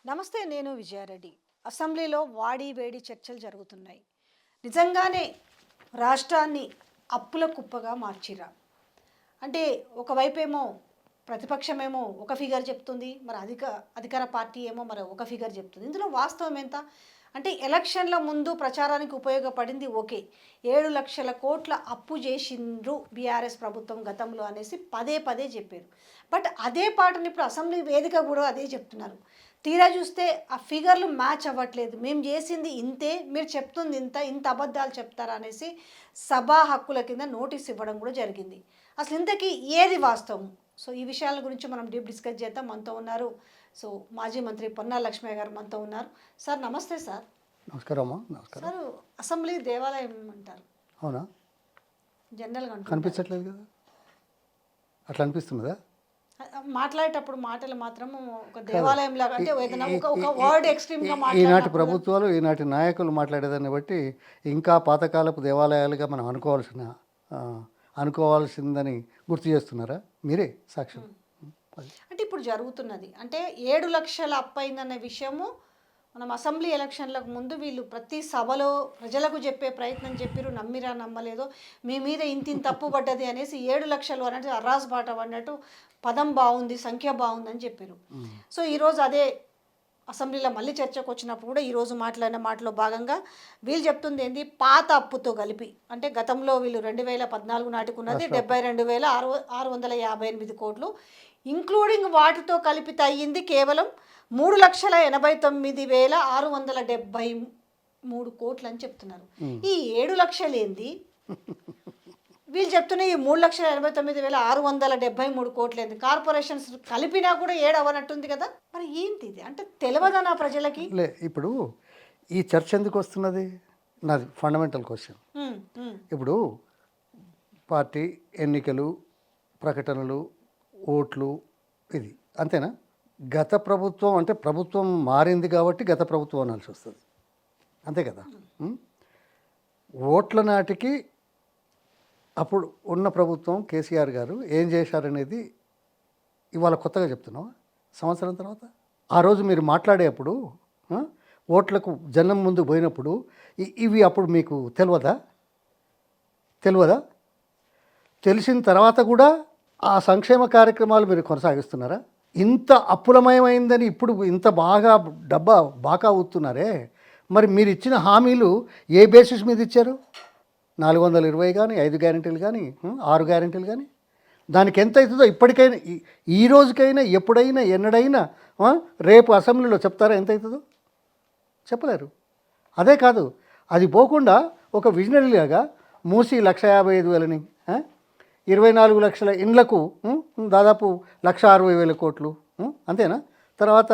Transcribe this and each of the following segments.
నమస్తే, నేను విజయారెడ్డి. అసెంబ్లీలో వాడి వేడి చర్చలు జరుగుతున్నాయి. నిజంగానే రాష్ట్రాన్ని అప్పుల కుప్పగా మార్చిరా? అంటే ఒకవైపేమో ప్రతిపక్షమేమో ఒక ఫిగర్ చెప్తుంది, మరి అధికార పార్టీ ఏమో మరి ఒక ఫిగర్ చెప్తుంది. ఇందులో వాస్తవం ఎంత? అంటే ఎలక్షన్ల ముందు ప్రచారానికి ఉపయోగపడింది ఓకే, 7 లక్షల కోట్ల అప్పు చేసిండ్రు బీఆర్ఎస్ ప్రభుత్వం గతంలో అనేసి పదే పదే చెప్పారు. బట్ అదే పాటని ఇప్పుడు అసెంబ్లీ వేదిక కూడా అదే చెప్తున్నారు. తీరా చూస్తే ఆ ఫిగర్లు మ్యాచ్ అవ్వట్లేదు. మేము చేసింది ఇంతే, మీరు చెప్తుంది ఇంత అబద్ధాలు చెప్తారా అనేసి సభా హక్కుల కింద నోటీస్ ఇవ్వడం కూడా జరిగింది. అసలు ఇంతకీ ఏది వాస్తవం? సో ఈ విషయాల గురించి మనం డీప్ డిస్కస్ చేద్దాం. మనతో ఉన్నారు మాజీ మంత్రి పొన్నాల లక్ష్మయ్య గారు మనతో ఉన్నారు. సార్ నమస్తే. సార్ నమస్కారం అమ్మా. నమస్కారం. సార్, అసెంబ్లీ దేవాలయం అంటారు. అవునా? జనరల్గా కనిపించట్లేదు కదా, అట్లా అనిపిస్తున్నదా? మాట్లాడేటప్పుడు మాటలు మాత్రం ఒక దేవాలయం లాగా, అంటే ఏదైనా ఒక వర్డ్ ఎక్స్ట్రీమ్గా ఈనాటి ప్రభుత్వాలు, ఈనాటి నాయకులు మాట్లాడేదాన్ని బట్టి ఇంకా పాతకాలపు దేవాలయాలుగా మనం అనుకోవాల్సిందని గుర్తు చేస్తున్నారా? మీరే సాక్ష్యం. అంటే ఇప్పుడు జరుగుతున్నది అంటే 7 లక్షల అప్పు అయిందన్న విషయము మనం అసెంబ్లీ ఎలక్షన్లకు ముందు వీళ్ళు ప్రతి సభలో ప్రజలకు చెప్పే ప్రయత్నం చెప్పారు. నమ్మిరా నమ్మలేదో, మీ మీద ఇంత తప్పు పడ్డది అనేసి 7 లక్షలు అన్నట్టు అర్రాస్ బాట పడినట్టు పదం బాగుంది, సంఖ్య బాగుందని చెప్పారు. సో ఈరోజు అదే అసెంబ్లీలో మళ్ళీ చర్చకు వచ్చినప్పుడు కూడా ఈరోజు మాట్లాడిన మాటలో భాగంగా వీళ్ళు చెప్తుంది ఏంది, పాత అప్పుతో కలిపి అంటే గతంలో వీళ్ళు 2014 నాటికి ఉన్నది 72,658 కోట్లు, ఇంక్లూడింగ్ వాటితో కలిపితే అయ్యింది కేవలం 3,89,673 కోట్లు అని చెప్తున్నారు. ఈ 7 లక్షలు ఏంది? వీళ్ళు చెప్తున్న ఈ 3,89,673 కోట్లు ఏంది? కార్పొరేషన్స్ కలిపినా కూడా 7 అవ్వనట్టుంది కదా. మరి ఏంటి ఇది? అంటే తెలియదనా ప్రజలకి? ఇప్పుడు ఈ చర్చ ఎందుకు వస్తున్నది? నాది ఫండమెంటల్ క్వశ్చన్. ఇప్పుడు పార్టీ ఎన్నికలు, ప్రకటనలు, ఓట్లు, ఇది అంతేనా? గత ప్రభుత్వం అంటే ప్రభుత్వం మారింది కాబట్టి గత ప్రభుత్వం అనాల్సి వస్తుంది, అంతే కదా. ఓట్ల నాటికి అప్పుడు ఉన్న ప్రభుత్వం కేసీఆర్ గారు ఏం చేశారనేది ఇవాళ కొత్తగా చెప్తున్నావా? సంవత్సరం తర్వాత ఆ రోజు మీరు మాట్లాడేటప్పుడు, ఓట్లకు జనం ముందు పోయినప్పుడు ఇవి అప్పుడు మీకు తెలియదా? తెలిసిన తర్వాత కూడా ఆ సంక్షేమ కార్యక్రమాలు మీరు కొనసాగిస్తున్నారా? ఇంత అప్పులమయమైందని ఇప్పుడు ఇంత బాగా అవుతున్నారే, మరి మీరు ఇచ్చిన హామీలు ఏ బేసిస్ మీద ఇచ్చారు? 420 కానీ, 5 గ్యారెంటీలు కానీ, 6 గ్యారెంటీలు కానీ, దానికి ఎంత అవుతుందో ఇప్పటికైనా, ఈ రోజుకైనా, ఎప్పుడైనా, ఎన్నడైనా రేపు అసెంబ్లీలో చెప్తారా ఎంత అవుతుందో? చెప్పలేరు. అదే కాదు, అది పోకుండా ఒక విజనరీలాగా మూసి 1,55,000ని, 24 లక్షల ఇండ్లకు దాదాపు 1,60,000 కోట్లు, అంతేనా? తర్వాత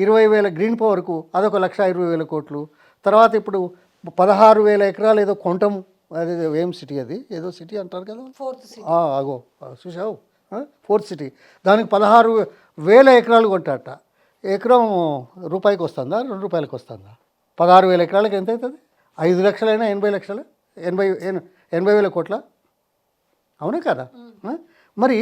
20,000 గ్రీన్ పవర్కు అదొక 1,20,000 కోట్లు. తర్వాత ఇప్పుడు 16,000 ఎకరాలు ఏదో కొంటాము, అదే ఏం సిటీ, అది ఏదో సిటీ అంటారు కదా, అగో చూసావు, 4th సిటీ, దానికి 16,000 ఎకరాలు కొంటారట. ఎకరం రూపాయికి వస్తుందా, 2 రూపాయలకి వస్తుందా? 16,000 ఎకరాలకి ఎంత అవుతుంది? 5 లక్షలైనా 80 లక్షలు, 80,000 కోట్ల, అవునా కదా? మరి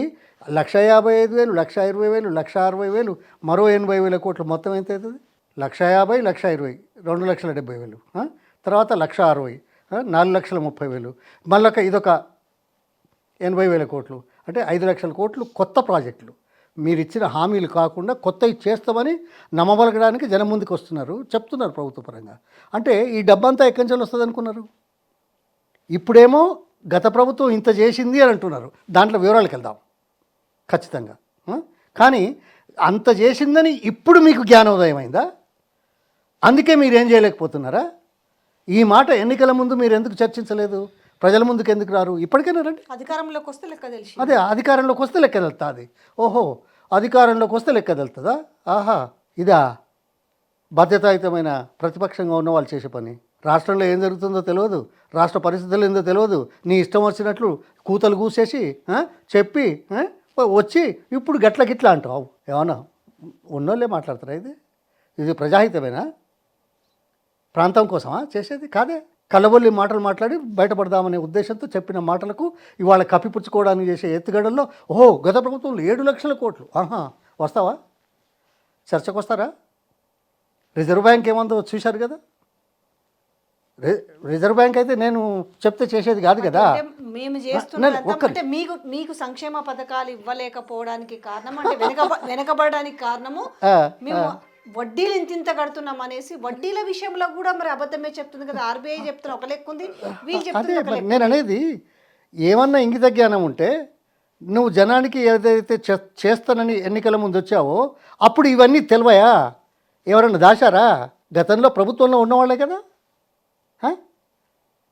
1,55,000, 1,20,000, 1,60,000, మరో 80,000 కోట్లు, మొత్తం ఎంత అవుతుంది? 1,50,000, 1,20,000, 2,70,000, తర్వాత 1,60,000, 4,30,000, మళ్ళీ ఇదొక 80,000 కోట్లు, అంటే 5 లక్షల కోట్లు కొత్త ప్రాజెక్టులు. మీరు ఇచ్చిన హామీలు కాకుండా కొత్తవి చేస్తామని నమ్మబలగడానికి జనం ముందుకు వస్తున్నారు, చెప్తున్నారు ప్రభుత్వ పరంగా. అంటే ఈ డబ్బంతా ఎక్కడి నుంచి వస్తుంది అనుకున్నారు? ఇప్పుడేమో గత ప్రభుత్వం ఇంత చేసింది అని అంటున్నారు, దాంట్లో వివరాలకు వెళ్దాం ఖచ్చితంగా. కానీ అంత చేసిందని ఇప్పుడు మీకు జ్ఞానోదయం అయిందా? అందుకే మీరేం చేయలేకపోతున్నారా? ఈ మాట ఎన్నికల ముందు మీరు ఎందుకు చర్చించలేదు? ప్రజల ముందుకు ఎందుకు రారు? ఇప్పటికైనా రండి. అధికారంలోకి వస్తే లెక్క తెలిసి, అదే అధికారంలోకి వస్తే లెక్క తెలుస్తుంది. ఓహో, అధికారంలోకి వస్తే లెక్క తెలుస్తుందా? ఆహా, ఇదా బాధ్యతాయుతమైన ప్రతిపక్షంగా ఉన్న వాళ్ళు చేసే పని? రాష్ట్రంలో ఏం జరుగుతుందో తెలియదు, రాష్ట్ర పరిస్థితులు ఏందో తెలియదు, నీ ఇష్టం వచ్చినట్లు కూతలు కూసేసి చెప్పి వచ్చి ఇప్పుడు గిట్లా అంటావు. ఏమన్నా ఉన్నోళ్ళే మాట్లాడతారా? ఇది ప్రజాహితమేనా? ప్రాంతం కోసమా చేసేది? కాదే. కళ్ళబొల్లి మాటలు మాట్లాడి బయటపడదామనే ఉద్దేశంతో చెప్పిన మాటలకు ఇవాళ కప్పిపుచ్చుకోవడానికి చేసే ఎత్తుగడల్లో ఓహో గత ప్రభుత్వంలో 7 లక్షల కోట్లు, వస్తావా? చర్చకు వస్తారా? రిజర్వ్ బ్యాంక్ ఏమందో చూశారు కదా. రిజర్వ్ బ్యాంక్ అయితే నేను చెప్తే చేసేది కాదు కదా. అంటే మేము చేస్తున్నదంతా అంటే మీకు సంక్షేమ పథకాలు ఇవ్వలేకపోవడానికి కారణం అంటే వెనకబడడానికి కారణము మేము వడ్డీలు ఇంత కడుతున్నాం అనేసి వడ్డీల విషయంలో కూడా మరి అబద్ధమే చెప్తుంది కదా. ఆర్బీఐ చెప్తున్న ఒక లెక్క ఉంది, వీళ్ళు చెప్తున్న ఒక లెక్క. నేను అనేది ఏమన్నా ఇంగిత జ్ఞానం ఉంటే నువ్వు జనానికి ఏదైతే చేస్తానని ఎన్నికల ముందు వచ్చావో అప్పుడు ఇవన్నీ తెలివయా? ఎవరన్నా దాచారా? గతంలో ప్రభుత్వంలో ఉన్నవాళ్ళే కదా.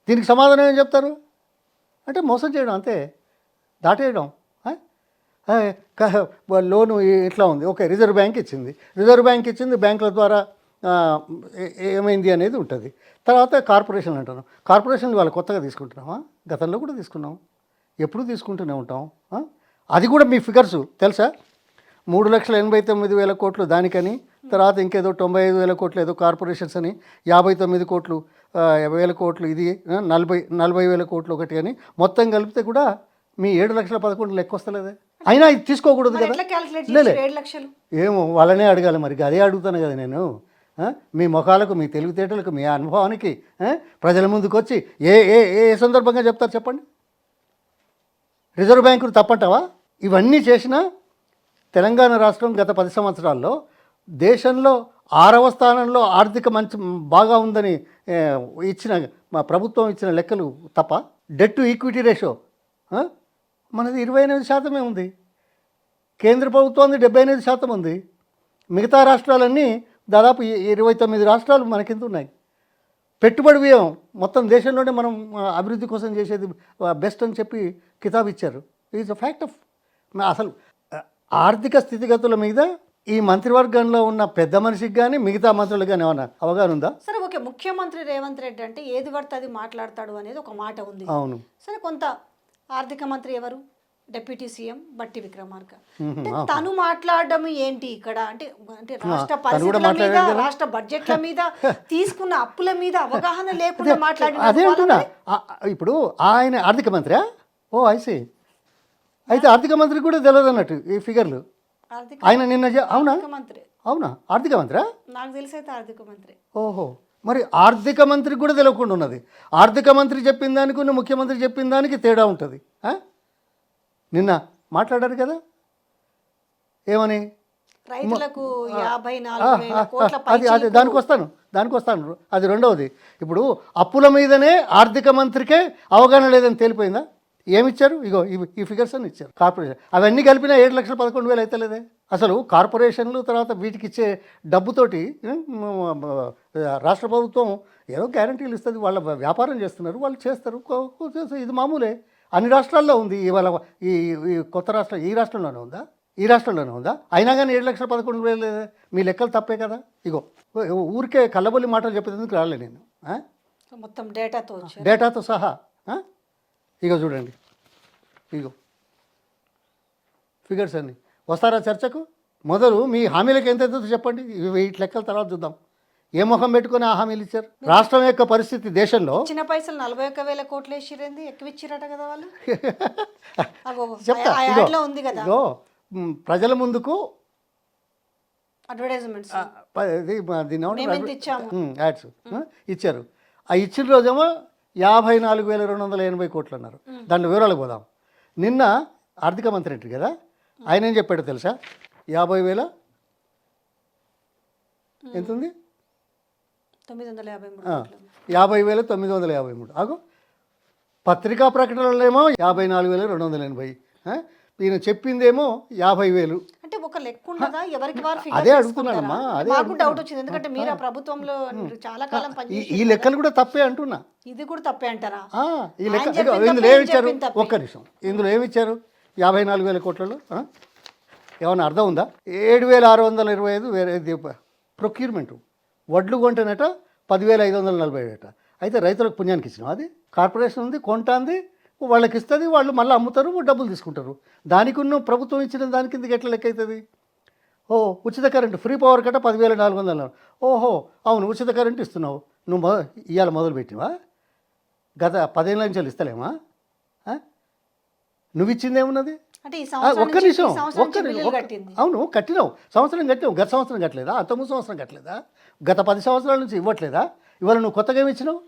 దీనికి సమాధానం ఏం చెప్తారు? అంటే మోసం చేయడం, అంతే, దాటేయడం. లోను ఇట్లా ఉంది, ఓకే, రిజర్వ్ బ్యాంక్ ఇచ్చింది, బ్యాంకుల ద్వారా ఏమైంది అనేది ఉంటుంది. తర్వాత కార్పొరేషన్లు అంటాను. కార్పొరేషన్లు వాళ్ళు కొత్తగా తీసుకుంటున్నామా? గతంలో కూడా తీసుకున్నాం, ఎప్పుడూ తీసుకుంటూనే ఉంటాం. అది కూడా మీ ఫిగర్స్ తెలుసా? 3,89,000 కోట్లు దానికని, తర్వాత ఇంకేదో 95,000 కోట్లు ఏదో కార్పొరేషన్స్ అని, 59 కోట్లు 50,000 కోట్లు ఇది, 40,000 కోట్లు ఒకటి అని, మొత్తం కలిపితే కూడా మీ 7,11,000 లెక్క వస్తలేదే. అయినా ఇది తీసుకోకూడదు కదా. ఏమో వాళ్ళనే అడగాలి మరి, అదే అడుగుతాను కదా నేను. మీ ముఖాలకు, మీ తెలివితేటలకు, మీ అనుభవానికి ప్రజల ముందుకు వచ్చి ఏ ఏ ఏ సందర్భంగా చెప్తారు చెప్పండి? రిజర్వ్ బ్యాంకును తప్పంటావా? ఇవన్నీ చేసినా తెలంగాణ రాష్ట్రం గత 10 సంవత్సరాల్లో దేశంలో 6వ స్థానంలో ఆర్థిక మంచి బాగా ఉందని మా ప్రభుత్వం ఇచ్చిన లెక్కలు తప్ప. డెట్ టు ఈక్విటీ రేషియో మనది 28% ఉంది, కేంద్ర ప్రభుత్వాన్ని 78% ఉంది, మిగతా రాష్ట్రాలన్నీ దాదాపు 29 రాష్ట్రాలు మన కింద ఉన్నాయి. పెట్టుబడి వ్యయం మొత్తం దేశంలోనే మనం అభివృద్ధి కోసం చేసేది బెస్ట్ అని చెప్పి కితాబు ఇచ్చారు. Is a fact of. అసలు ఆర్థిక స్థితిగతుల మీద ఈ మంత్రివర్గంలో ఉన్న పెద్ద మనిషికి కానీ మిగతా మంత్రులకు కానీ ఏమన్నా అవగాహన ఉందా? సరే, ఓకే, ముఖ్యమంత్రి రేవంత్ రెడ్డి అంటే ఏది పడితే అది మాట్లాడతాడు అనేది ఒక మాట ఉంది. అవును. సరే, కొంత ఆర్థిక మంత్రి ఎవరు? డిప్యూటీ సీఎం బట్టి విక్రమార్క. తను మాట్లాడడం ఏంటి ఇక్కడ అంటే రాష్ట్ర పరిస్థితుల మీద, రాష్ట్ర బడ్జెట్ల మీద, తీసుకున్న అప్పుల మీద అవగాహన లేకుండా మాట్లాడిన. అదే అంటున్నా. ఇప్పుడు ఆయన ఆర్థిక మంత్రి. ఓ ఐసీ. అయితే ఆర్థిక మంత్రి కూడా తెలియదు అన్నట్టు ఈ ఫిగర్లు. ఆయన నిన్న అవునా ఆర్థిక మంత్రి? నాకు తెలిసి అయితే ఆర్థిక మంత్రి. ఓహో, మరి ఆర్థిక మంత్రికి కూడా తెలియకుండా ఉన్నది. ఆర్థిక మంత్రి చెప్పిన దానికి ముఖ్యమంత్రి చెప్పిన దానికి తేడా ఉంటుంది. నిన్న మాట్లాడారు కదా, ఏమని? రైతులకు 54,000 కోట్ల అది దానికి వస్తాను. అది రెండవది. ఇప్పుడు అప్పుల మీదనే ఆర్థిక మంత్రికే అవగాహన లేదని తేలిపోయిందా? ఏమిచ్చారు? ఇగో ఈ ఫిగర్స్ అని ఇచ్చారు. కార్పొరేషన్ అవన్నీ కలిపినా 7,11,000 అయితే లేదే. అసలు కార్పొరేషన్లు తర్వాత వీటికి ఇచ్చే డబ్బుతోటి రాష్ట్ర ప్రభుత్వం ఏదో గ్యారంటీలు ఇస్తుంది. వాళ్ళ వ్యాపారం చేస్తున్నారు, వాళ్ళు చేస్తారు, ఇది మామూలే. అన్ని రాష్ట్రాల్లో ఉంది. ఇవాళ ఈ కొత్త రాష్ట్రం ఈ రాష్ట్రంలోనే ఉందా? అయినా కానీ 7,11,000 లేదే. మీ లెక్కలు తప్పే కదా. ఇగో ఊరికే కళ్ళబొల్లి మాటలు చెప్పేందుకు రాలే నేను. మొత్తం డేటాతో సహా. ఇగో చూడండి, ఇగో ఫిగర్స్ అన్నీ. వస్తారా చర్చకు? మొదలు మీ హామీలకు ఎంత అవుతుందో చెప్పండి. వీటి లెక్కల తర్వాత చూద్దాం. ఏ మొహం పెట్టుకుని ఆ హామీలు ఇచ్చారు? రాష్ట్రం యొక్క పరిస్థితి దేశంలో చిన్న పైసలు 41,000 కోట్లు వేసిరేంది, ఎక్కువ ఇచ్చిరట కదా వాళ్ళు. చెప్తా. ఇగో ప్రజల ముందుకు అడ్వర్టైజ్మెంట్స్ యాడ్స్ ఇచ్చారు. ఆ ఇచ్చిన రోజేమో 54,280 కోట్లు అన్నారు. దాంట్లో వివరాలకు పోదాం. నిన్న ఆర్థిక మంత్రి ఏంటి కదా, ఆయన ఏం చెప్పాడో తెలుసా? 50,000 ఎంత ఉంది? 50,953. ఆగు. పత్రికా ప్రకటనలో ఏమో 54,280. ఈయన చెప్పిందేమో 50,000. అంటే ఒక లెక్క ఉండదా? ఎవరికి వారు అదే అడుగుతున్నానమ్మా. అదే నాకు డౌట్ వచ్చింది, ఎందుకంటే మీరు ఆ ప్రభుత్వంలో చాలా కాలం పనిచేసి. ఈ లెక్కలు కూడా తప్పే అంటున్నా. ఇది కూడా తప్పే అంటారా? ఈ లెక్క ఇందులో ఏమిచ్చారు? ఒక్క నిమిషం. ఇందులో ఏమిచ్చారు? 54,000 కోట్లలో ఏమన్నా అర్థం ఉందా? 7,625 వేరే ప్రొక్యూర్మెంట్. వడ్లు కొంటేనట 10,547. అయితే రైతులకు పుణ్యానికి ఇచ్చినాం. అది కార్పొరేషన్ ఉంది, కొంటాంది, వాళ్ళకి ఇస్తుంది, వాళ్ళు మళ్ళీ అమ్ముతారు, డబ్బులు తీసుకుంటారు. దానికి ప్రభుత్వం ఇచ్చిన దాని కిందకి ఎట్లా లెక్క అవుతుంది? ఓ ఉచిత కరెంటు ఫ్రీ పవర్ కట్ట 10,400. ఓహో అవును, ఉచిత కరెంటు ఇస్తున్నావు. నువ్వు ఇవాళ మొదలు పెట్టివా? గత 10 ఏళ్ళ నుంచి ఇస్తలేమా? నువ్వు ఇచ్చింది ఏమున్నది? అంటే ఈ సంవత్సరం ఒక్క నుంచి నిమిషం ఈ సంవత్సరం ఒక్క నుంచి బిల్లులు ఒక్క- కట్టింది. అవును కట్టినావు, సంవత్సరం కట్టినావు, గత సంవత్సరం కట్టలేదా, అంత ముందు సంవత్సరం కట్టలేదా, గత 10 సంవత్సరాల నుంచి ఇవ్వట్లేదా, ఇవాళ నువ్వు కొత్తగా ఏమి ఇచ్చినావు?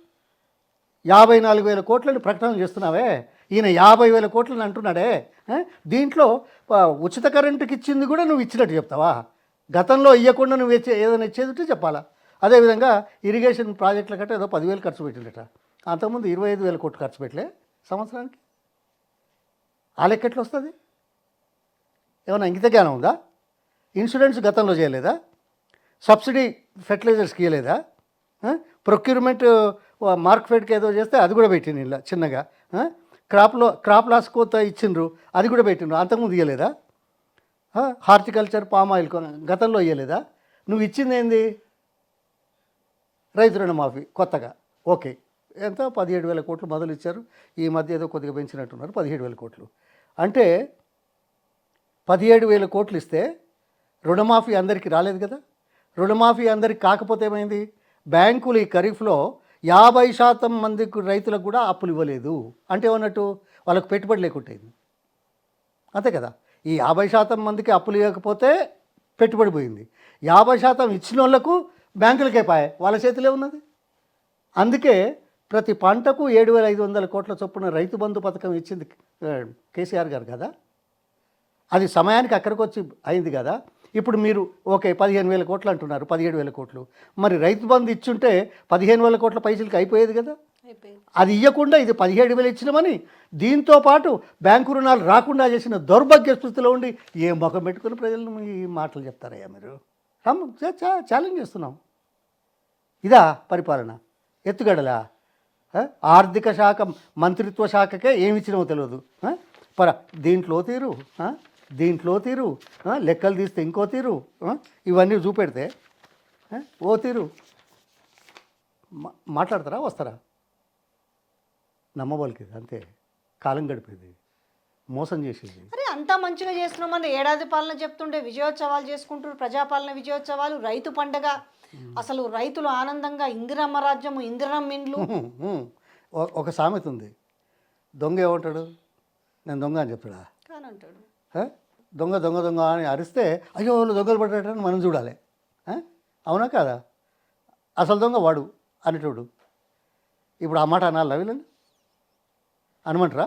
54,000 కోట్లని ప్రకటన చేస్తున్నావే, ఈయన 50,000 కోట్లని అంటున్నాడే. దీంట్లో ఉచిత కరెంటుకి ఇచ్చింది కూడా నువ్వు ఇచ్చినట్టు చెప్తావా? గతంలో ఇవ్వకుండా నువ్వు ఏదైనా ఇచ్చేది ఉంటే చెప్పాలా? అదేవిధంగా ఇరిగేషన్ ప్రాజెక్టుల కంటే ఏదో 10,000 ఖర్చు పెట్టిండట, అంతకుముందు 25,000 కోట్లు ఖర్చు పెట్టలే సంవత్సరానికి. ఆ లెక్క ఎట్లా వస్తుంది? ఏమైనా ఇంకిత జ్ఞానం ఉందా? ఇన్సూరెన్స్ గతంలో చేయలేదా? సబ్సిడీ ఫెర్టిలైజర్స్కి ఇవ్వలేదా? ప్రొక్యూర్మెంట్ మార్కెట్కి ఏదో చేస్తే అది కూడా పెట్టింది ఇలా చిన్నగా. క్రాప్ లాస్ కోత ఇచ్చిండ్రు, అది కూడా పెట్టిండ్రు, అంతకుముందు ఇవ్వలేదా? హార్టికల్చర్ పామ్ ఆయిల్ గతంలో ఇవ్వలేదా? నువ్వు ఇచ్చింది ఏంది? రైతు రుణమాఫీ కొత్తగా, ఓకే, ఎంత 17,000 కోట్లు మొదలు ఇచ్చారు, ఈ మధ్య ఏదో కొద్దిగా పెంచినట్టున్నారు, 17,000 కోట్లు. అంటే 17,000 కోట్లు ఇస్తే రుణమాఫీ అందరికీ రాలేదు కదా. రుణమాఫీ అందరికి కాకపోతే ఏమైంది? బ్యాంకులు ఈ ఖరీఫ్లో 50% మందికి రైతులకు కూడా అప్పులు ఇవ్వలేదు. అంటే ఏమన్నట్టు? వాళ్ళకు పెట్టుబడి లేకుంటేది, అంతే కదా. ఈ 50% మందికి అప్పులు ఇవ్వకపోతే పెట్టుబడి పోయింది, 50% ఇచ్చిన వాళ్ళకు బ్యాంకులకే పాయే, వాళ్ళ చేతిలో ఉన్నది. అందుకే ప్రతి పంటకు 7,500 కోట్ల చొప్పున రైతు బంధు పథకం ఇచ్చింది కేసీఆర్ గారు కదా. అది సమయానికి అక్కడికి వచ్చి అయింది కదా. ఇప్పుడు మీరు ఓకే 15,000 కోట్లు అంటున్నారు, 17,000 కోట్లు, మరి రైతు బంధు ఇచ్చుంటే 15,000 కోట్ల పైసలకి అయిపోయేది కదా. అది ఇవ్వకుండా ఇది 17,000 ఇచ్చినామని దీంతో పాటు బ్యాంకు రుణాలు రాకుండా చేసిన దౌర్భాగ్య స్థితిలో ఉండి ఏ ముఖం పెట్టుకుని ప్రజలను ఈ మాటలు చెప్తారయ్యా మీరు? ఛాలెంజ్ చేస్తున్నాం. ఇదా పరిపాలన? ఎత్తుగడలా? ఆర్థిక శాఖ మంత్రిత్వ శాఖకే ఏమి ఇచ్చినామో తెలియదు. దీంట్లో తీరు, దీంట్లో తీరు, లెక్కలు తీస్తే ఇంకో తీరు, ఇవన్నీ చూపెడితే ఓ తీరు. మాట్లాడతారా, వస్తారా? నమ్మబలికి అంతే, కాలం గడిపేది, మోసం చేసేది. అరే అంతా మంచిగా చేస్తున్నామని ఏడాది పాలన చెప్తుండే, విజయోత్సవాలు చేసుకుంటారు, ప్రజాపాలన విజయోత్సవాలు, రైతు పండగ, అసలు రైతులు ఆనందంగా ఇందిరమ్మ రాజ్యము, ఇందిరమ్మ ఇండ్లు. ఒక సామెత ఉంది, దొంగ ఏమంటాడు? నేను దొంగ అని చెప్తాడా? కానంటాడు. దొంగ దొంగ దొంగ అని అరిస్తే అయ్యో వాళ్ళు దొంగలు పడ్డాడని మనం చూడాలి. అవునా కాదా? అసలు దొంగ వాడు అనేటోడు. ఇప్పుడు ఆ మాట అనాలి వీళ్ళని? అనమంటారా?